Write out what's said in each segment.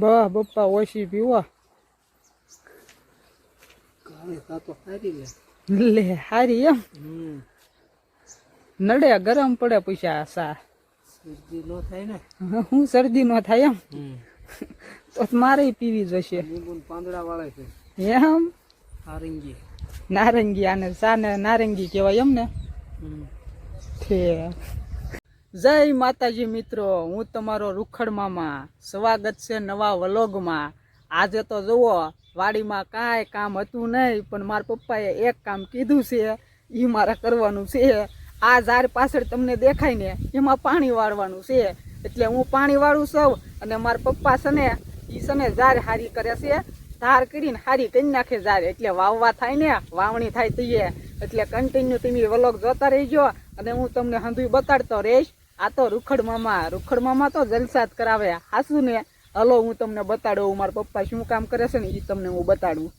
બા બપ્પા ઓછી પીવા કાલે તો હારી લે હારી એમ નડે ગરમ પડે પૈસા સા શરદી નો થાય ને હું શરદી નો થાય એમ તો મારે પીવી જશે લીંબુ પાંદડા વાળા છે એમ નારંગી નારંગી આને સાને નારંગી કહેવાય એમ ને છે જય માતાજી મિત્રો, હું તમારો રૂખડ મામા. સ્વાગત છે નવા વ્લોગમાં. આજે તો જુઓ વાડીમાં કાંઈ કામ હતું નહીં, પણ મારા પપ્પાએ એક કામ કીધું છે એ મારે કરવાનું છે. આ ઝાડ પાછળ તમને દેખાય ને એમાં પાણી વાળવાનું છે, એટલે હું પાણી વાળું છું અને મારા પપ્પા છે ને એ છે ને ઝાડ હારી કરે છે. ધાર કરીને હારી કરી નાખે ઝાડ, એટલે વાવવા થાય ને વાવણી થાય તઈએ. એટલે કન્ટિન્યુ તમે વ્લોગ જોતા રહેજો અને હું તમને હંધુય બતાડતો રહીશ. આ તો રૂખડ મામા તો જલસા જ કરાવે હાસુ ને. હલો હું તમને બતાડું મારા પપ્પા શું કામ કરે છે ને એ તમને હું બતાડું.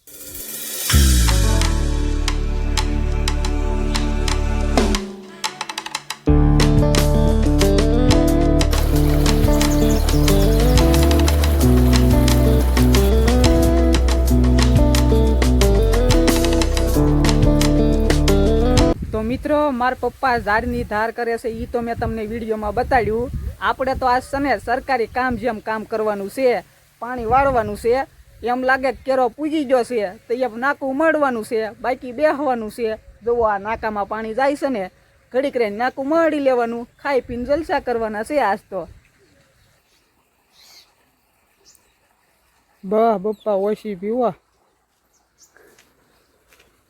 તો મિત્રો મારા પપ્પા ઝાડની ધાર કરે છે એ તો મેં તમને વિડીયોમાં બતાડ્યું. આપણે તો આજ છે ને સરકારી કામ જેમ કામ કરવાનું છે, પાણી વાળવાનું છે. એમ લાગે કે કેરો પૂજી ગયો છે તો એમ નાકું મળવાનું છે, બાકી બેહવાનું છે. જુઓ આ નાકામાં પાણી જાય છે ને, ઘડીક રહીને નાકું મળી લેવાનું, ખાઈ પીને જલસા કરવાના છે આજ તો. બા બપ્પા ઓછી પીવા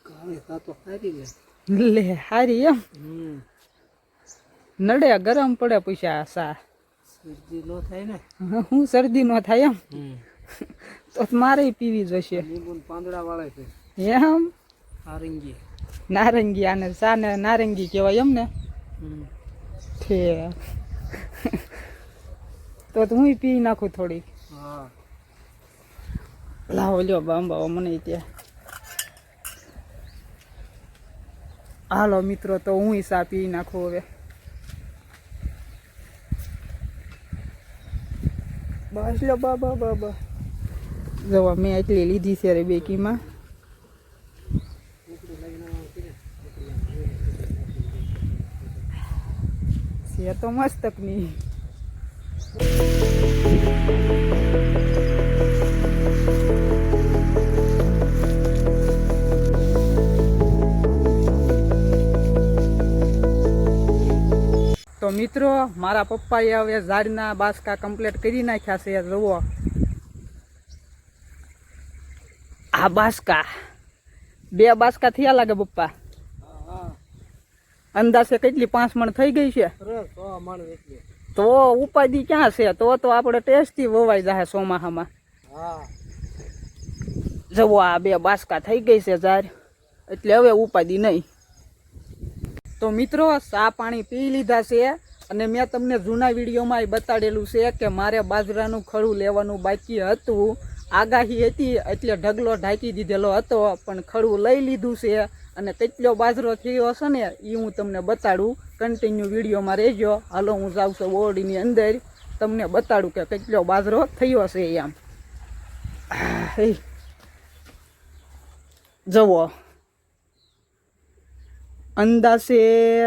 કાલે તો હારી લે હારી એમ નડે ગરમ પડે પૈસા સા શરદી નો થાય ને હું શરદી નો થાય એમ તો મારે પીવી જશે લીંબુ પાંદડા વાળા છે એમ નારંગી આને સાને નારંગી કહેવાય એમ ને છે. તો હું પી નાખું થોડીક. હા લાવો લ્યો બાંબાઓ મને ત્યાં. હાલો મિત્રો, તો હું સા પી નાખું હવે. બસ લો બાબા જવા મેં એટલી લીધી છે રે બેકીમાં. છે તો મસ્તકની. તો મિત્રો મારા પપ્પાએ હવે ઝાડના બાસકા કમ્પ્લીટ કરી નાખ્યા છે. જુઓ આ બાસકા 2 બાસકા થયા લાગે પપ્પા. અંદાજે કેટલી 5 મણ થઈ ગઈ છે. તો ઉપાધિ ક્યાં છે? તો આપણે ટેસ્ટથી વવાઈ જાય ચોમાસામાં. જુઓ આ 2 બાસકા થઈ ગઈ છે ઝાડ, એટલે હવે ઉપાધિ નહીં. તો મિત્રો ચા પાણી પી લીધા છે અને મેં તમને જૂના વિડીયોમાં એ બતાડેલું છે કે મારે બાજરાનું ખડું લેવાનું બાકી હતું. આગાહી હતી એટલે ઢગલો ઢાંકી દીધેલો હતો, પણ ખડું લઈ લીધું છે. અને કેટલો બાજરો થયો છે ને એ હું તમને બતાડું. કન્ટિન્યુ વિડીયોમાં રહેજો. હાલો હું જાઉં છું ઓરડીની અંદર, તમને બતાડું કે કેટલો બાજરો થયો છે એમ. જુઓ અંદાજે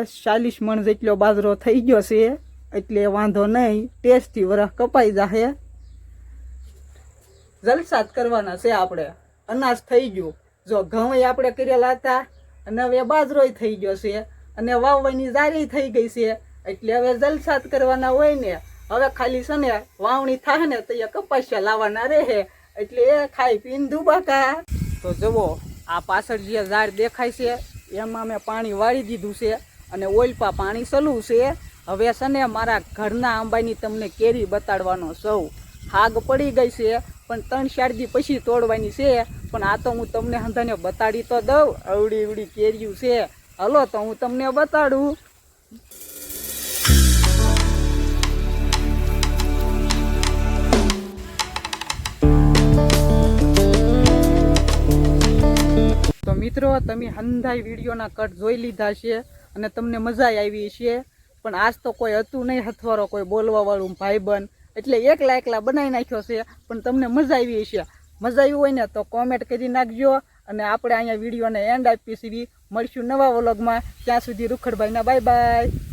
40 મણ જેટલો બાજરો થઈ ગયો છે, એટલે વાંધો નહીં. ટેસ્ટથી વરખ કપાઈ જાહે. જલસા જ કરવાના છે આપણે. અનાજ થઈ ગયું. જો ઘઉં આપણે કરેલા હતા અને હવે બાજરોય થઈ ગયો છે અને વાવવાની જારી થઈ ગઈ છે, એટલે હવે જલસા જ કરવાના હોય ને. હવે ખાલી છે ને વાવણી થાય ને તો એ કપાસિયા લાવવાના રહે, એટલે એ ખાઈ પીને દુબાકા. તો જુઓ આ પાછળ જે ઝાડ દેખાય છે એમાં મેં પાણી વાળી દીધું છે અને ઓલપા પાણી સલું છે. હવે છે ને મારા ઘરના આંબાની તમને કેરી બતાડવાનો સૌ. હાગ પડી ગઈ છે પણ 3-4 દી પછી તોડવાની છે, પણ આ તો હું તમને હંધાને બતાડી તો દઉં. અવડી કેરીયું છે. હલો તો હું તમને બતાડું. તો મિત્રો તમે હંધાઈ વિડીયોના કટ જોઈ લીધા છે અને તમને મજા આવી છે, પણ આજ તો કોઈ હતું નહીં હથવારો, કોઈ બોલવા વાળું ભાઈબંધ. એટલે એકલા એકલા બનાવી નાખ્યો છે, પણ તમને મજા આવી હશે. મજા આવી હોય ને તો કોમેન્ટ કરી નાખજો, અને આપણે અહીંયા વિડીયોને એન્ડ આપી છીએ. મળીશું નવા વ્લોગમાં. ત્યાં સુધી રૂખડભાઈના બાય બાય.